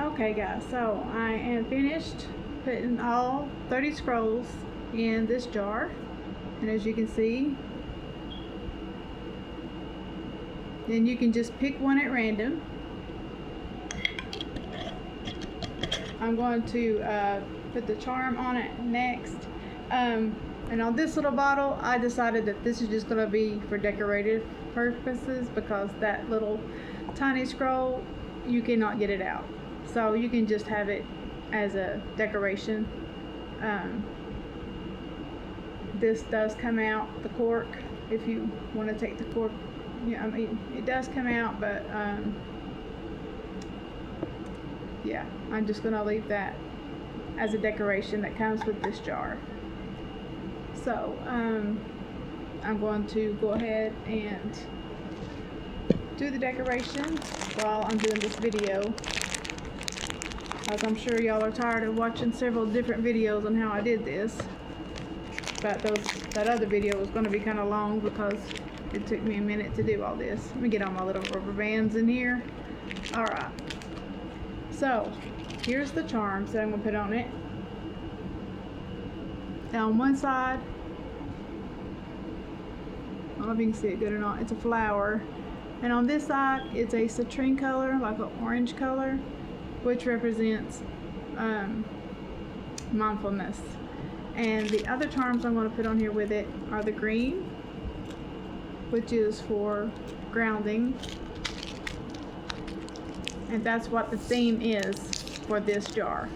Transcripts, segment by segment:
Okay guys, so I am finished putting all 30 scrolls in this jar, and as you can see, then you can just pick one at random. I'm going to put the charm on it next, and on this little bottle I decided that this is just going to be for decorative purposes, because that little tiny scroll, you cannot get it out. So you can just have it as a decoration. This does come out, the cork, if you want to take the cork. Yeah, I mean, it does come out, but yeah, I'm just going to leave that as a decoration that comes with this jar. So I'm going to go ahead and do the decoration while I'm doing this video, because I'm sure y'all are tired of watching several different videos on how I did this. But that other video was going to be kind of long because it took me a minute to do all this. Let me get all my little rubber bands in here. Alright, so here's the charms that I'm going to put on it. Now on one side, I don't know if you can see it good or not, it's a flower. And on this side, it's a citrine color, like an orange color, which represents mindfulness. And the other charms I'm going to put on here with it are the green, which is for grounding. And that's what the theme is for this jar,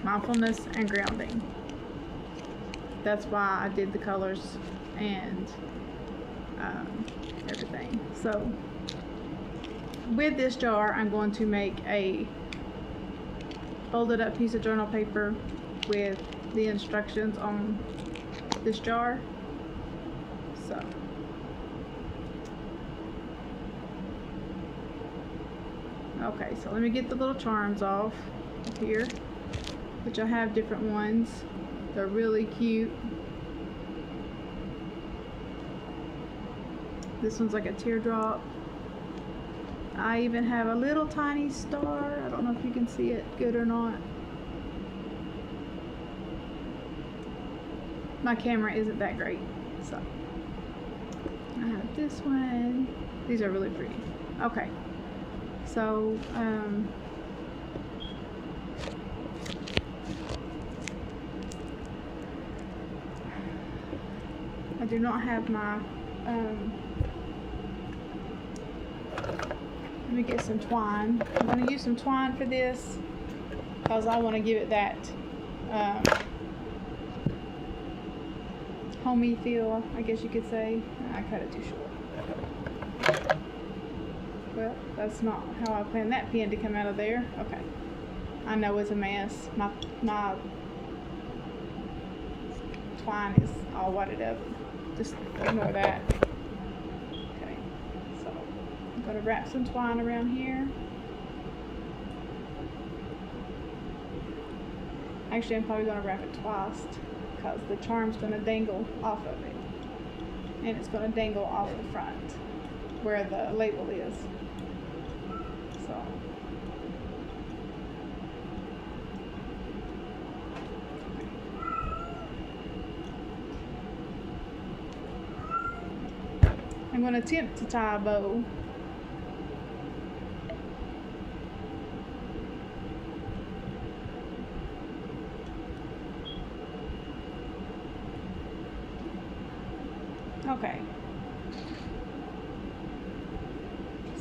mindfulness and grounding. That's why I did the colors and everything. So with this jar, I'm going to make a folded up piece of journal paper with the instructions on this jar. So okay, so let me get the little charms off here, which I have different ones. They're really cute. This one's like a teardrop. I even have a little tiny star. I don't know if you can see it good or not. My camera isn't that great, so I have this one. These are really pretty. Okay, so I do not have my let me get some twine. I'm going to use some twine for this because I want to give it that homey feel, I guess you could say. I cut it too short. Well, that's not how I planned that pin to come out of there. Okay. I know it's a mess. My twine is all wadded up. Just ignore that. Okay. So I'm going to wrap some twine around here. Actually, I'm probably going to wrap it twice, because the charm's going to dangle off of it, and it's going to dangle off the front where the label is. So I'm going to attempt to tie a bow. Okay,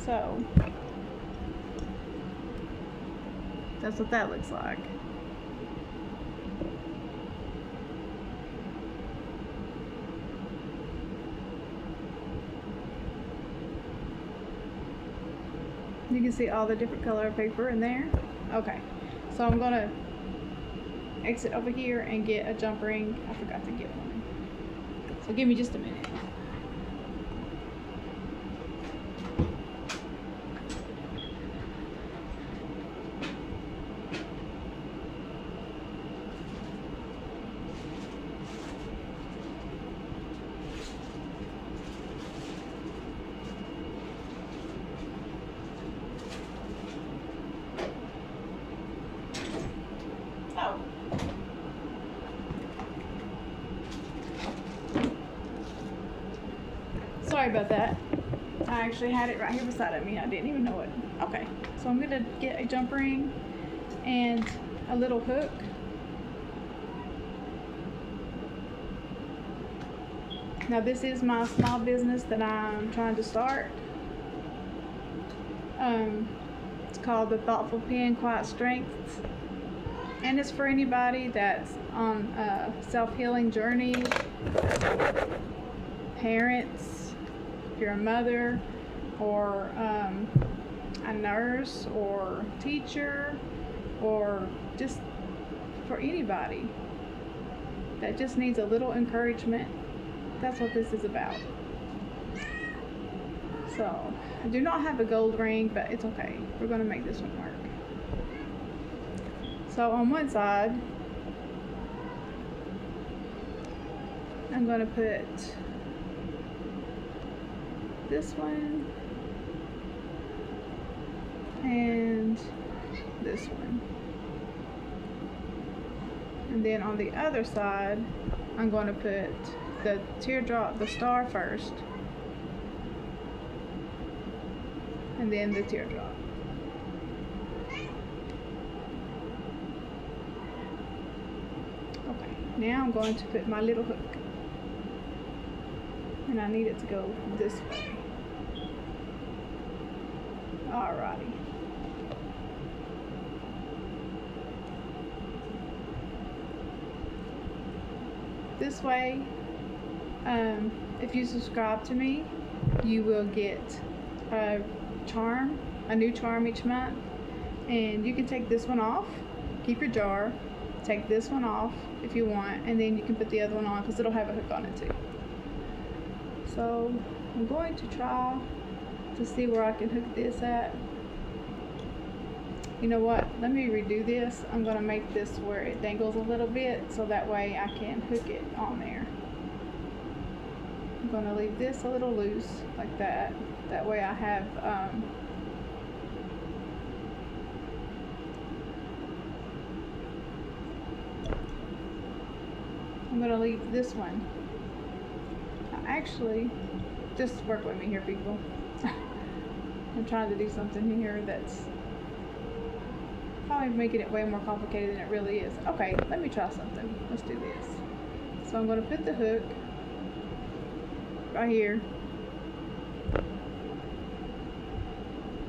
so that's what that looks like. You can see all the different color of paper in there. Okay, so I'm going to exit over here and get a jump ring. I forgot to get one, so give me just a minute. Sorry about that. I actually had it right here beside of me. I didn't even know it. Okay, so I'm gonna get a jump ring and a little hook. Now this is my small business that I'm trying to start. It's called the Thoughtful Pen Quiet Strengths, and it's for anybody that's on a self-healing journey, parents, if you're a mother, or a nurse, or teacher, or just for anybody that just needs a little encouragement. That's what this is about. So, I do not have a gold ring, but it's okay. We're going to make this one work. So, on one side, I'm going to put this one and this one. And then on the other side, I'm going to put the teardrop, the star first, and then the teardrop. Okay, now I'm going to put my little hook, and I need it to go this way. Alrighty. This way, if you subscribe to me, you will get a new charm each month, and you can take this one off, keep your jar, take this one off if you want, and then you can put the other one on because it'll have a hook on it too. So I'm going to try to see where I can hook this at. You know what, let me redo this. I'm going to make this where it dangles a little bit so that way I can hook it on there. I'm going to leave this a little loose like that. That way I have I'm going to leave this one. Actually, just work with me here, people. I'm trying to do something here that's probably making it way more complicated than it really is. Okay, let me try something. Let's do this. So I'm going to put the hook right here.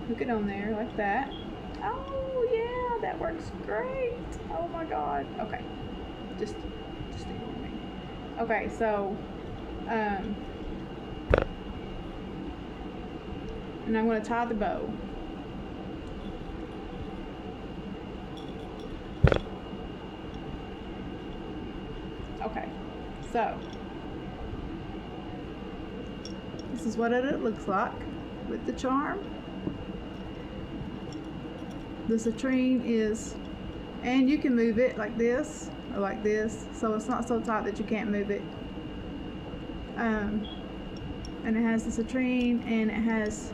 Hook it on there like that. Oh yeah, that works great. Oh my god. Okay, just ignore me. Okay, so and I'm going to tie the bow. Okay, so this is what it looks like with the charm. The citrine is, and you can move it like this or like this, so it's not so tight that you can't move it. And it has the citrine, and it has,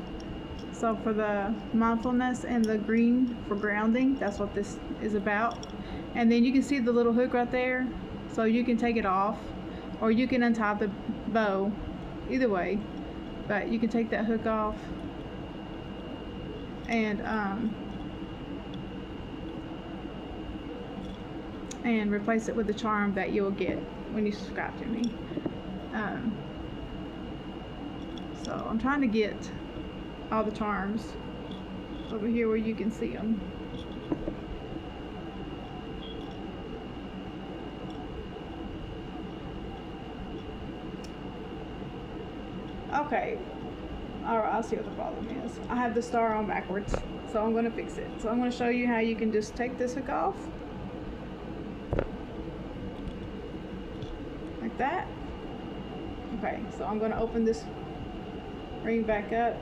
so for the mindfulness and the green for grounding, that's what this is about. And then you can see the little hook right there, so you can take it off or you can untie the bow, either way, but you can take that hook off and replace it with the charm that you'll get when you subscribe to me. So I'm trying to get all the charms over here where you can see them. Okay, alright, I'll see what the problem is. I have the star on backwards, so I'm going to fix it. So I'm going to show you how you can just take this hook off. Like that. Okay, so I'm going to open this ring back up,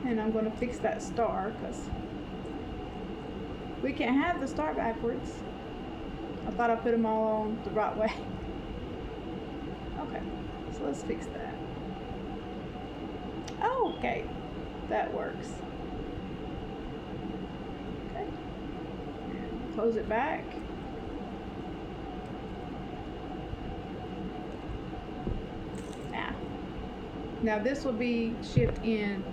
and I'm going to fix that star because we can't have the star backwards. I thought I put them all on the right way. Okay, so let's fix that. Oh, okay, that works. Okay, close it back. Now, Now this will be shipped in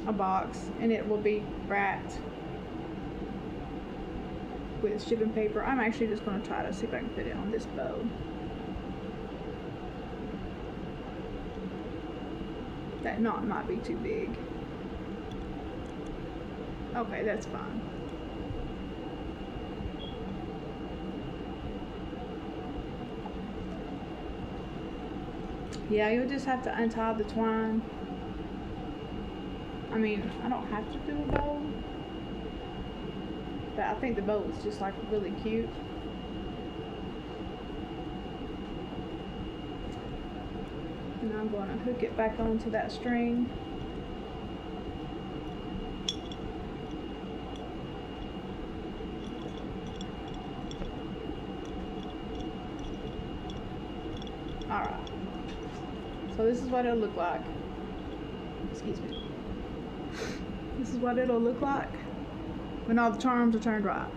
a box, and it will be wrapped with shipping paper. I'm actually just going to try to see if I can fit it on this bow. That knot might be too big. Okay, that's fine. Yeah, you'll just have to untie the twine. I mean, I don't have to do a bow, but I think the bow is just like really cute. And I'm going to hook it back onto that string. Alright, so this is what it'll look like. Excuse me. This is what it'll look like when all the charms are turned right.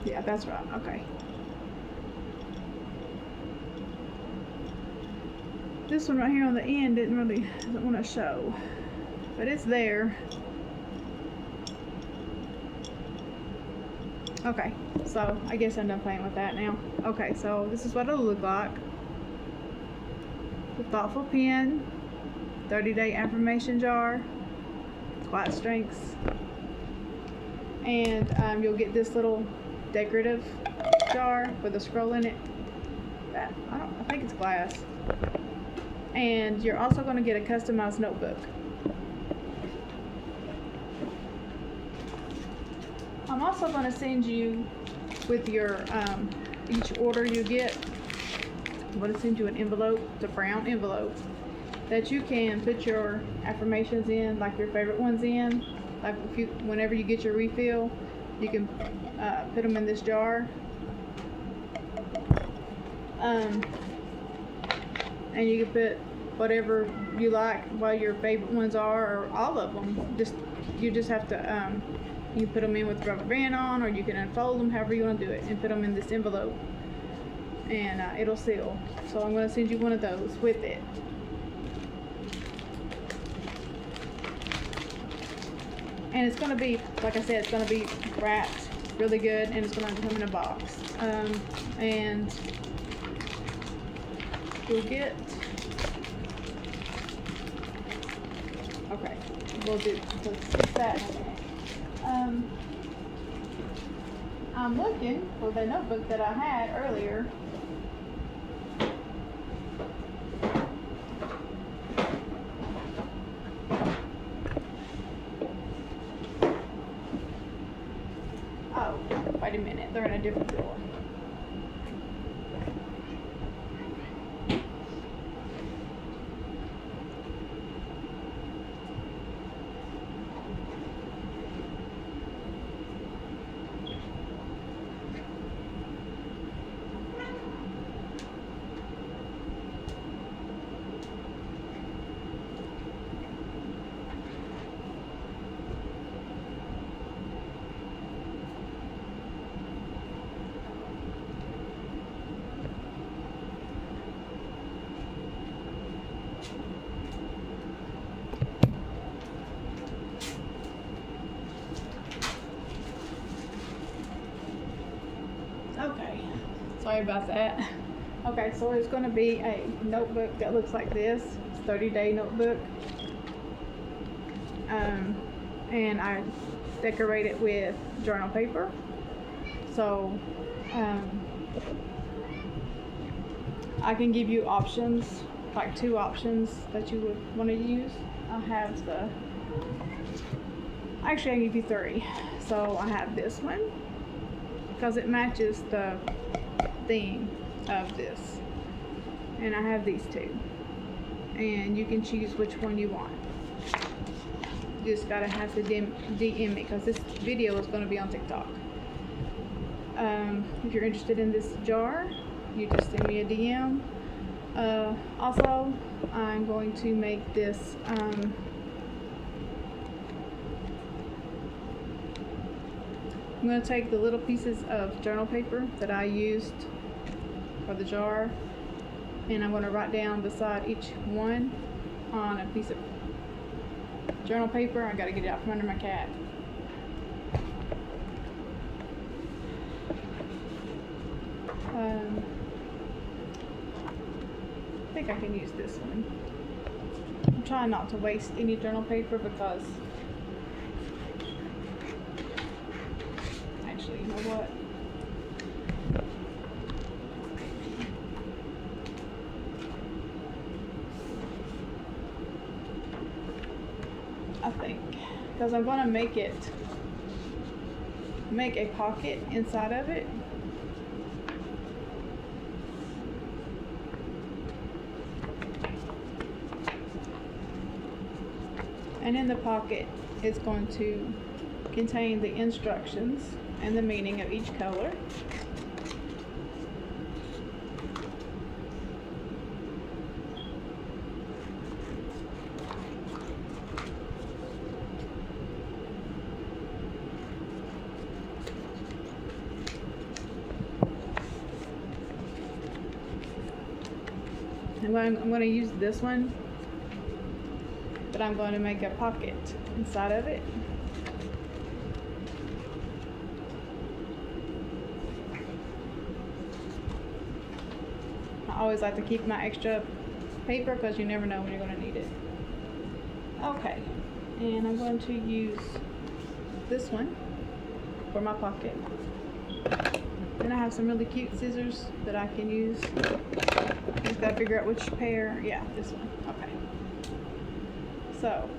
Yeah, that's right. Okay. This one right here on the end doesn't want to show, but it's there. Okay, so I guess I'm done playing with that now. Okay, so this is what it'll look like. The thoughtful pen, 30-day affirmation jar, quiet strengths, and you'll get this little decorative jar with a scroll in it. I think it's glass. And you're also going to get a customized notebook. I'm also going to send you with your each order you get. I'm going to send you an envelope. It's a brown envelope that you can put your affirmations in, like your favorite ones in. Like whenever you get your refill, you can put them in this jar. And you can put whatever you like, what your favorite ones are, or all of them. You just have to you put them in with a rubber band on, or you can unfold them, however you want to do it, and put them in this envelope, and it'll seal. So I'm going to send you one of those with it. And it's going to be, like I said, it's going to be wrapped really good, and it's going to come in a box. And you'll get, okay, let's skip that in a minute. I'm looking for the notebook that I had earlier. Oh, wait a minute, they're in a different drawer. Okay, sorry about that. Okay, so it's going to be a notebook that looks like this. It's a 30-day notebook. And I decorate it with journal paper. So I can give you options, like 2 options that you would want to use. I have actually I can give you 3. So I have this one, because it matches the theme of this, and I have these 2, and you can choose which one you want. You just gotta have to DM me, because this video is going to be on TikTok. If you're interested in this jar, you just send me a DM. Also, I'm going to make this I'm going to take the little pieces of journal paper that I used for the jar, and I'm going to write down beside each one on a piece of journal paper. I got to get it out from under my cat. I think I can use this one. I'm trying not to waste any journal paper because actually, you know what? I think because I'm going to make a pocket inside of it. And in the pocket is going to contain the instructions and the meaning of each color. I'm going to use this one, but I'm going to make a pocket inside of it. I always like to keep my extra paper because you never know when you're going to need it. Okay, and I'm going to use this one for my pocket. Then I have some really cute scissors that I can use. Just gotta figure out which pair. Yeah, this one. Okay. So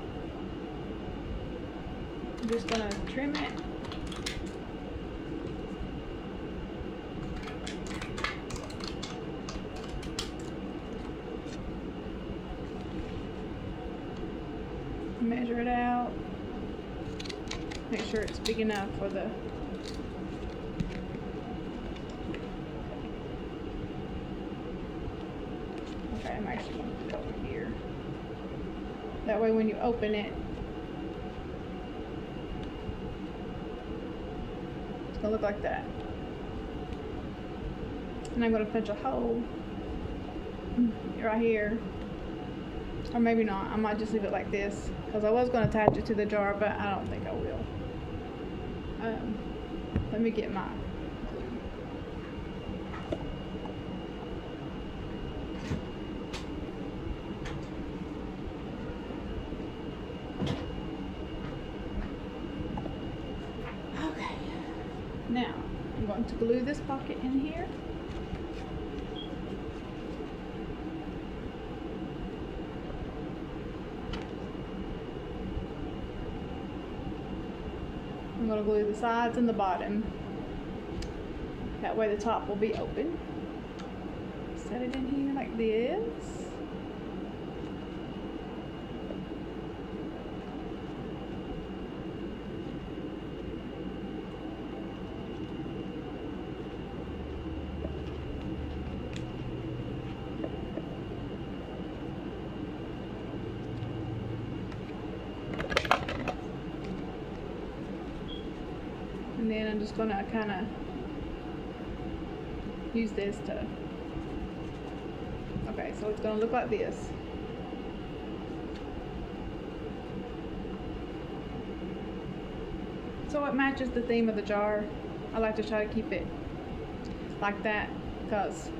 I'm just gonna trim it. Measure it out. Make sure it's big enough for the I'm actually going to put it over here. That way when you open it, it's going to look like that. And I'm going to punch a hole right here. Or maybe not. I might just leave it like this. Because I was going to attach it to the jar, but I don't think I will. Let me get my Now, I'm going to glue this pocket in here. I'm going to glue the sides and the bottom. That way the top will be open. Set it in here like this. And then I'm just going to kind of use this to, okay, so it's going to look like this. So it matches the theme of the jar. I like to try to keep it like that because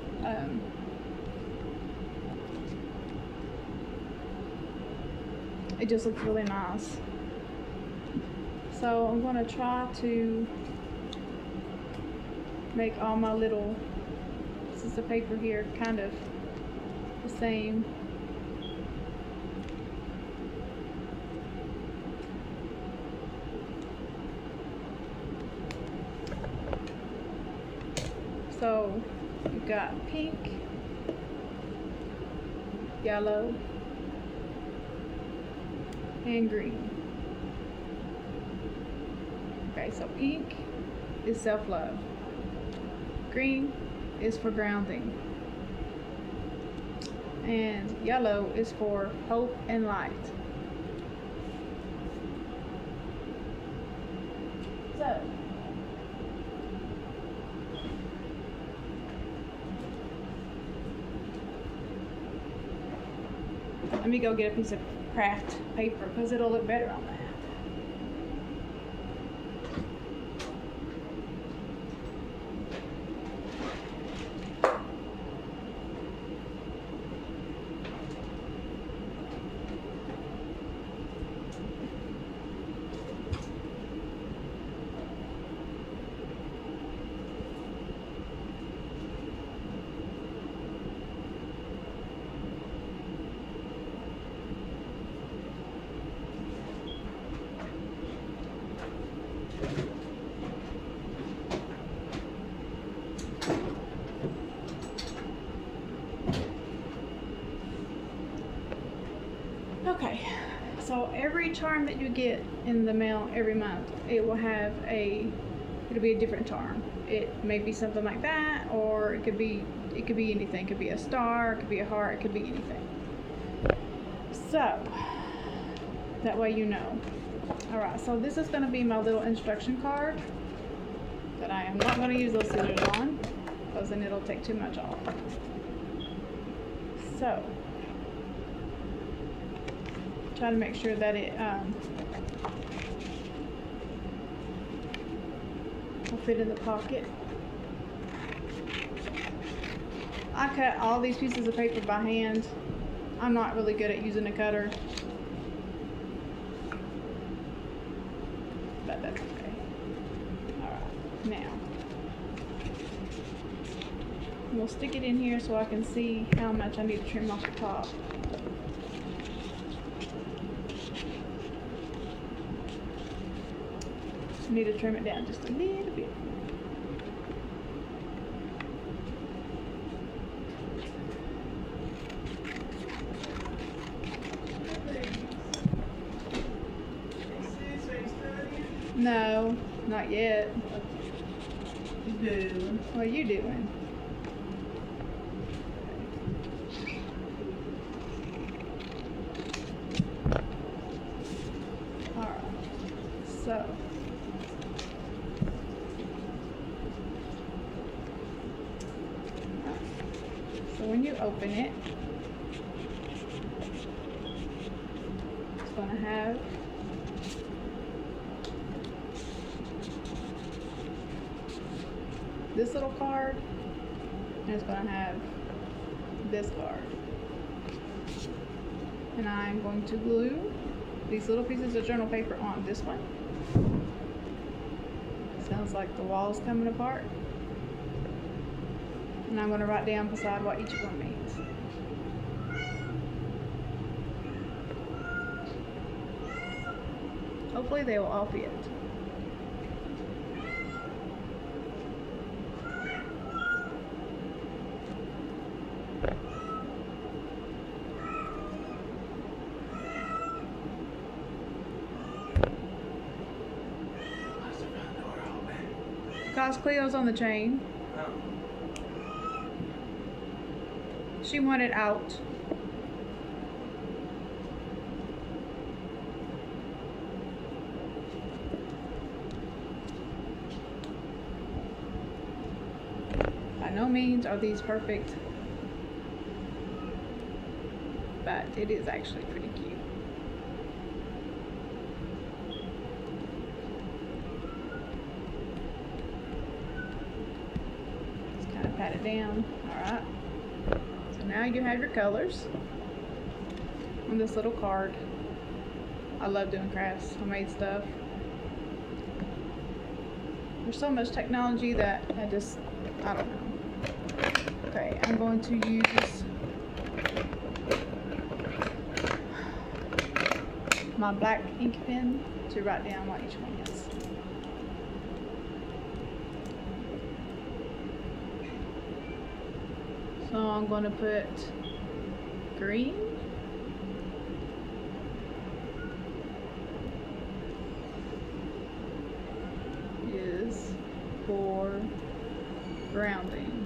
it just looks really nice. So I'm going to try to make all my little pieces of paper here kind of the same. So you've got pink, yellow, and green. Okay, so pink is self-love. Green is for grounding. And yellow is for hope and light. So, let me go get a piece of craft paper because it'll look better on that. Okay, so every charm that you get in the mail every month, it'll be a different charm. It may be something like that, or it could be anything. It could be a star, it could be a heart, it could be anything. So that way you know. All right, so this is going to be my little instruction card that I am not going to use those scissors on because then it'll take too much off. So try to make sure that it will fit in the pocket. I cut all these pieces of paper by hand. I'm not really good at using a cutter, but that's okay. Alright, now we'll stick it in here so I can see how much I need to trim off the top. I need to trim it down just a little bit. No, not yet. You do. What are you doing? Alright, so when you open it, it's going to have this little card, and it's going to have this card. And I'm going to glue these little pieces of journal paper on this one. Sounds like the wall's coming apart. And I'm going to write down beside what each one means. Hopefully they will all fit. Because Cleo's on the chain. She wanted out. By no means are these perfect, but it is actually pretty cute. Just kind of pat it down. All right. Now you have your colors on this little card. I love doing crafts, homemade stuff. There's so much technology that I don't know. Okay, I'm going to use my black ink pen to write down what each one is. So I'm going to put green, is for grounding.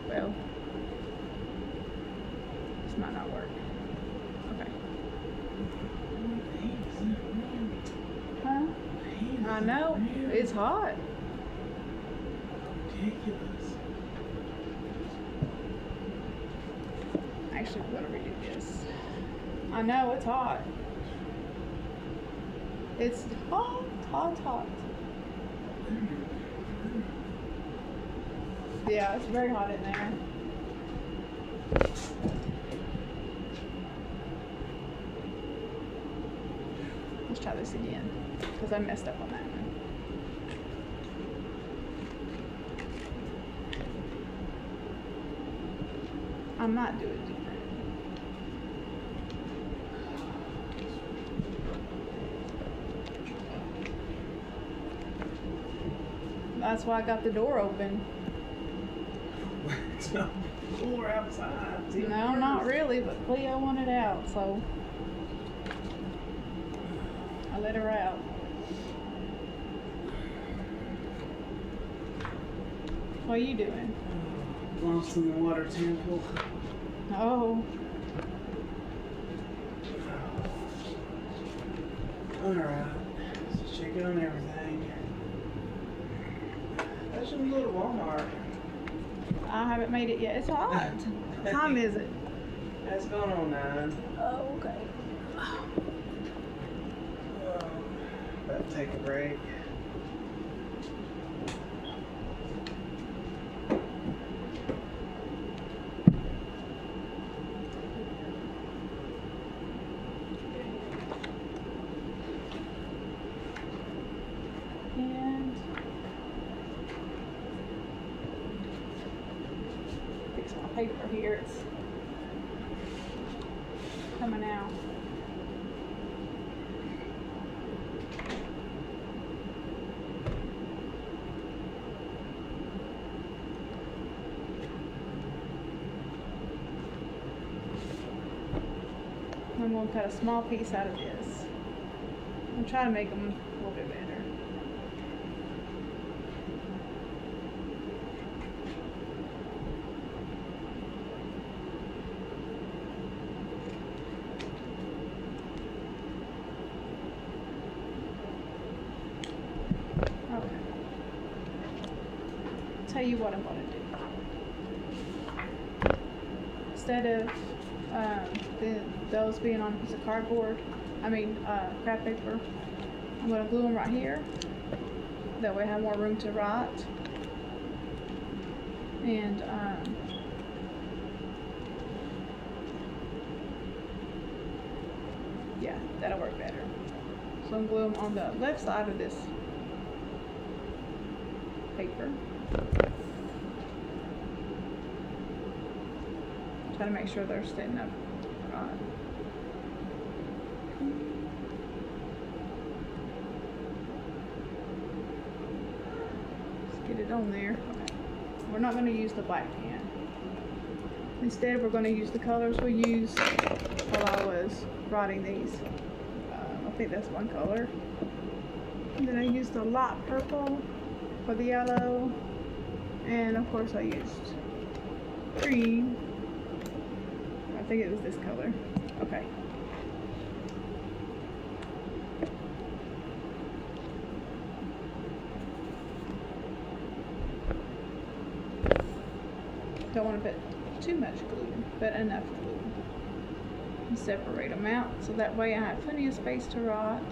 Well, this might not work. Okay. Huh? I know. It's hot. Ridiculous. Actually, we're gonna redo this. I know, it's hot. It's hot, hot, hot. Yeah, it's very hot in there. Let's try this again, because I messed up on that one. I might do it different. That's why I got the door open. It's not cooler outside. It's even No, worse. not really, but Cleo wanted out, so I let her out. What are you doing? Lost in the water temple. Oh, Alright. Let's check it on everything. I should go to Walmart. I haven't made it yet. It's hot. What time is it? That's going on 9. Oh, okay. About to take a break. And fix my paper here. It's coming out. I'm going to cut a small piece out of this. I'm trying to make them a little bit better. Okay. Tell you what I'm going to do. Instead of those being on a piece of cardboard, craft paper, I'm going to glue them right here. That way I have more room to write. And yeah, that'll work better. So I'm gluing them on the left side of this paper. Try to make sure they're sitting up right. Let's get it on there. Okay. We're not going to use the black pen. Instead, we're going to use the colors we used while I was writing these. I think that's one color. And then I used the light purple for the yellow. And of course I used green. I think it was this color. Okay. Don't want to put too much glue, but enough glue. And separate them out so that way I have plenty of space to write.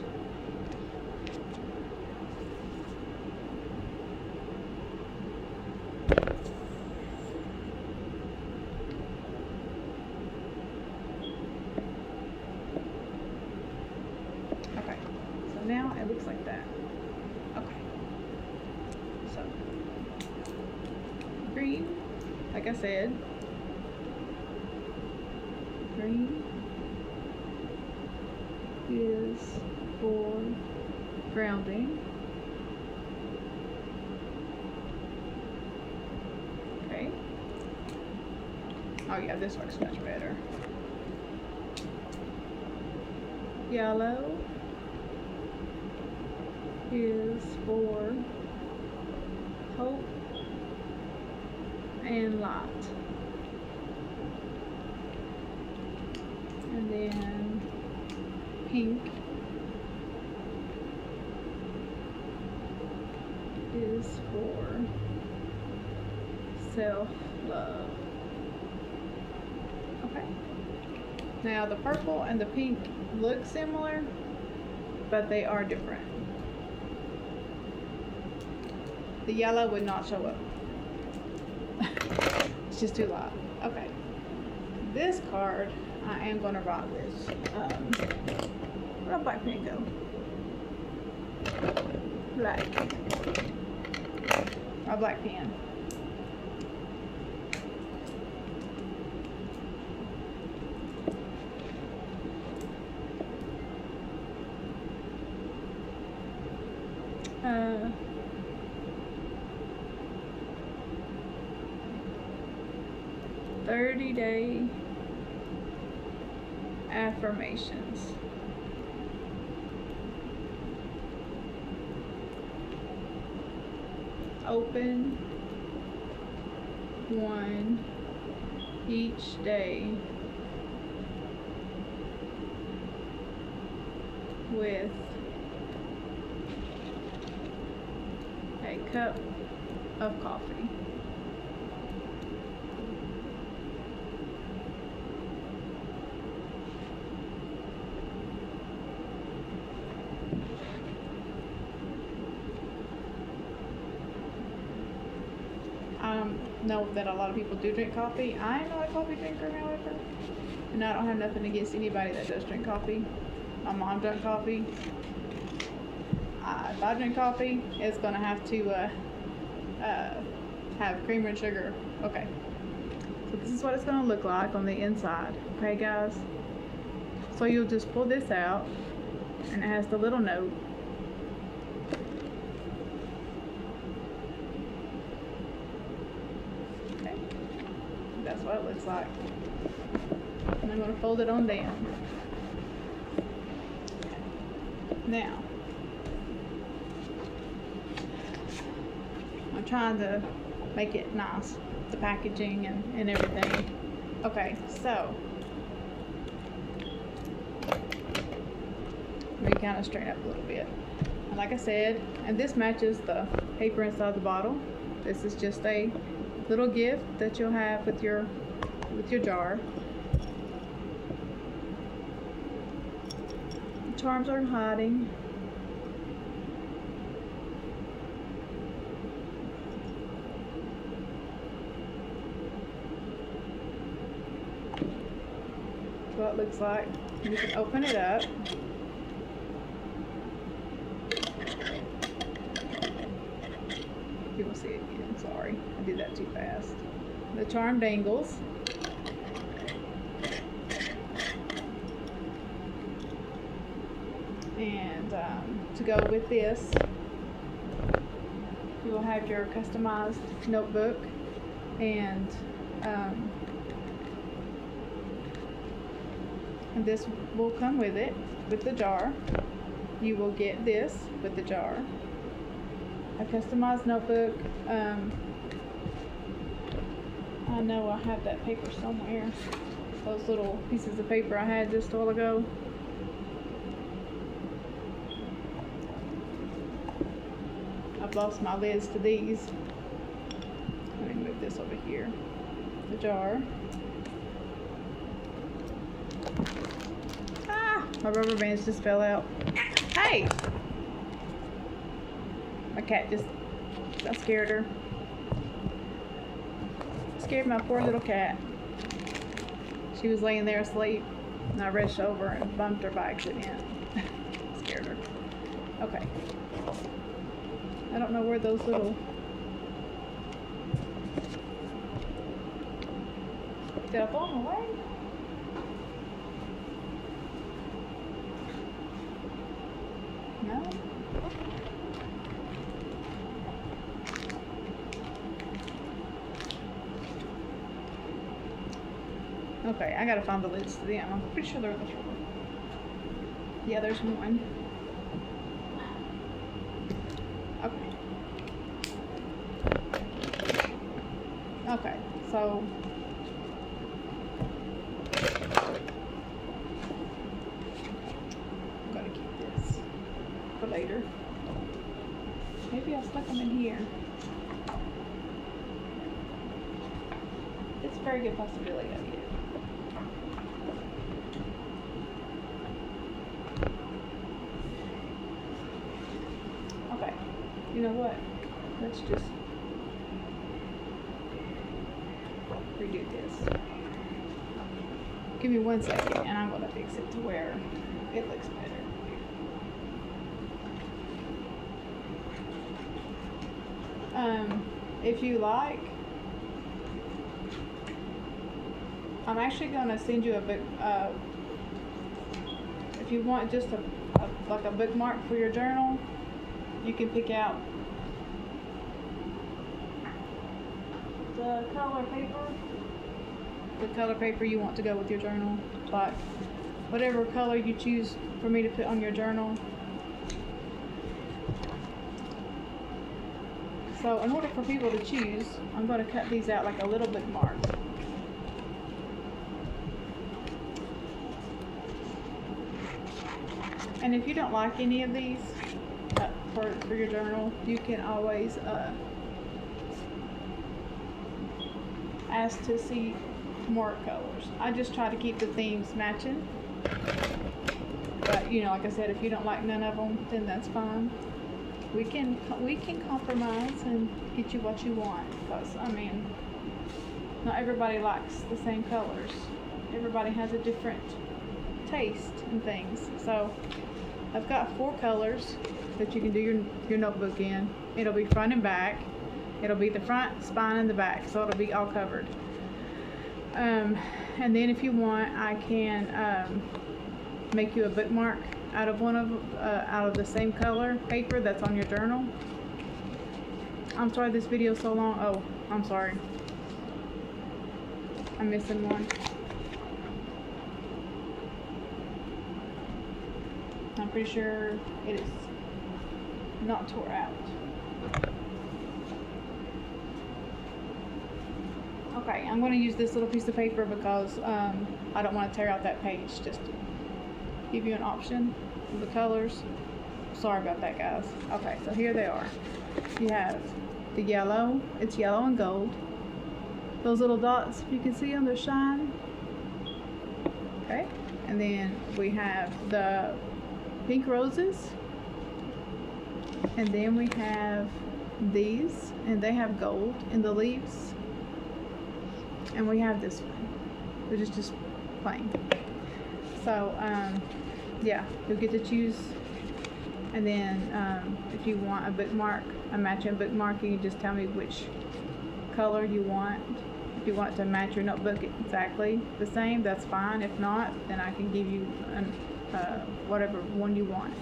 Okay, so now it looks like that. Okay, so green, like I said, green is for grounding. Okay. Oh yeah, this works much better. Yellow is for hope and light. And then pink is for self-love. Okay. Now the purple and the pink look similar, but they are different. The yellow would not show up. It's just too light. Okay. This card, I am going to write with, where'd black pen go? Black. My black pen. Uh, 30-day affirmations. Open one each day with a cup of coffee. I know that a lot of people do drink coffee. I am not a coffee drinker, however, and I don't have nothing against anybody that does drink coffee. My mom drank coffee. If I drink coffee, it's gonna have to have creamer and sugar. Okay. So this is what it's gonna look like on the inside. Okay, guys. So you'll just pull this out, and it has the little note. Okay. That's what it looks like. And I'm gonna fold it on down. Now, I'm trying to make it nice, the packaging and everything. Okay, so let me kind of straighten up a little bit. And like I said, and this matches the paper inside the bottle. This is just a little gift that you'll have with your jar. The charms are in hiding. That's what it looks like. You can open it up. You will see it again. Sorry, I did that too fast. The charm dangles. And to go with this, you will have your customized notebook, and this will come with it, with the jar. You will get this with the jar, a customized notebook. I know I have that paper somewhere, those little pieces of paper I had just a while ago. I've lost my lids to these. Let me move this over here. The jar. My rubber bands just fell out. Hey! My cat I scared her. Scared my poor little cat. She was laying there asleep, and I reached over and bumped her by accident. Scared her. Okay. I don't know where those little... Did I throw them away? No? Okay, I gotta find the lids to them. I'm pretty sure they're in the drawer. Yeah, there's one. Okay. Okay, so I'm gonna keep this for later. Maybe I'll stuck them in here. It's a very good possibility of it. Okay, you know what? Let's just redo this. Give me 1 second and I'm gonna fix it to where it looks better. If you like, I'm actually gonna send you a book. If you want just like a bookmark for your journal, you can pick out the color paper you want to go with your journal, like whatever color you choose for me to put on your journal. So in order for people to choose, I'm going to cut these out like a little bookmark. And if you don't like any of these for your journal, you can always ask to see more colors. I just try to keep the themes matching. But you know, like I said, if you don't like none of them, then that's fine. We can compromise and get you what you want, because I mean, not everybody likes the same colors. Everybody has a different taste in things. So I've got 4 colors that you can do your notebook in. It'll be front and back. It'll be the front, spine, and the back, so it'll be all covered. And then if you want, I can make you a bookmark out of the same color paper that's on your journal. I'm sorry this video's so long. Oh, I'm sorry. I'm missing one. I'm pretty sure it is not tore out. Okay, I'm going to use this little piece of paper because I don't want to tear out that page, just to give you an option of the colors. Sorry about that, guys. Okay, so here they are. You have the yellow. It's yellow and gold. Those little dots, if you can see them, they're shine. Okay, and then we have the pink roses. And then we have these, and they have gold in the leaves. And we have this one, which is just plain. So, yeah, you'll get to choose. And then, if you want a bookmark, a matching bookmark, you can just tell me which color you want. If you want it to match your notebook exactly the same, that's fine. If not, then I can give you whatever one you want.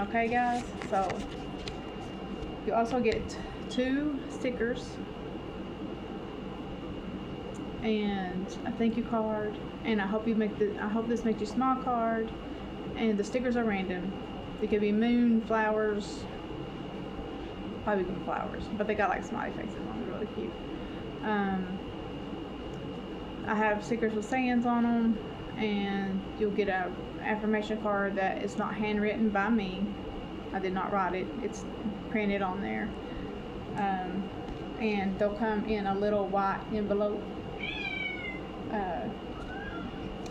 Okay, guys? So, you also get 2 stickers and a thank you card, and I hope this makes you smile card. And the stickers are random. They could be moon, flowers, probably even flowers, but they got like smiley faces on them, really cute. I have stickers with sayings on them, and you'll get a affirmation card that is not handwritten by me. I did not write it. It's printed on there. And they'll come in a little white envelope.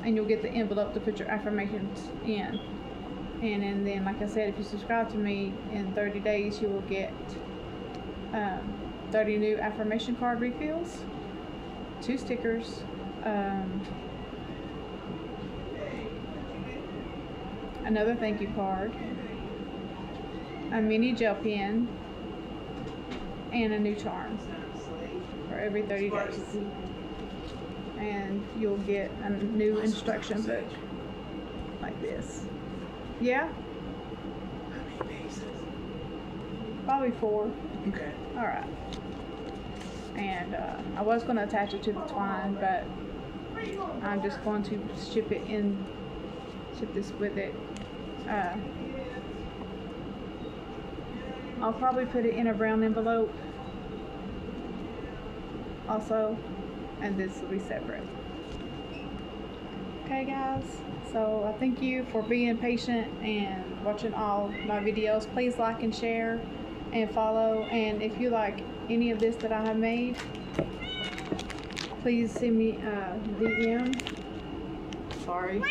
And you'll get the envelope to put your affirmations in. And then, like I said, if you subscribe to me in 30 days, you will get 30 new affirmation card refills, 2 stickers, another thank you card, a mini gel pen, and a new charm for every 30 days. And you'll get a new instruction book like this. Yeah? How many pieces? Probably 4. Okay. Alright. And I was going to attach it to the twine, but I'm just going to ship this with it. I'll probably put it in a brown envelope also, and this will be separate. Okay guys, so I thank you for being patient and watching all my videos. Please like and share and follow, and if you like any of this that I have made, please send me a DM. Sorry.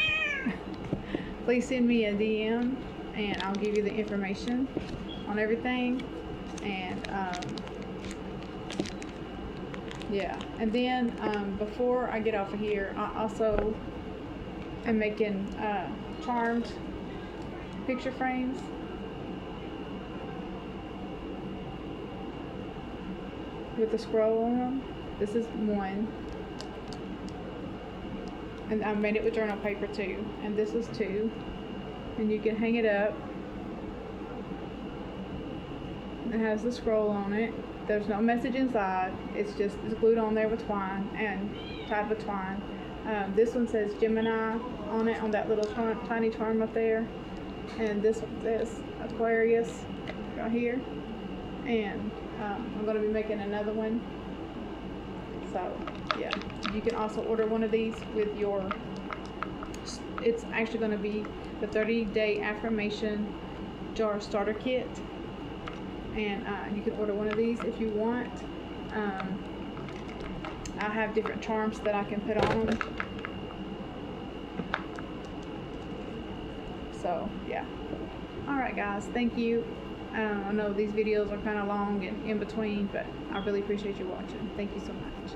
Please send me a DM and I'll give you the information on everything. And yeah, and then before I get off of here, I also am making charmed picture frames. With a scroll on them. This is one. And I made it with journal paper too. And this is two. And you can hang it up. It has the scroll on it. There's no message inside. It's glued on there with twine and tied with twine. This one says Gemini on it, on that little tiny charm up there. And this one says Aquarius right here. And I'm going to be making another one. So yeah, you can also order one of these with your, it's actually going to be the 30-day affirmation jar starter kit. And you can order one of these if you want. I have different charms that I can put on them. So yeah. Alright guys, thank you. I know these videos are kind of long and in between, but I really appreciate you watching. Thank you so much.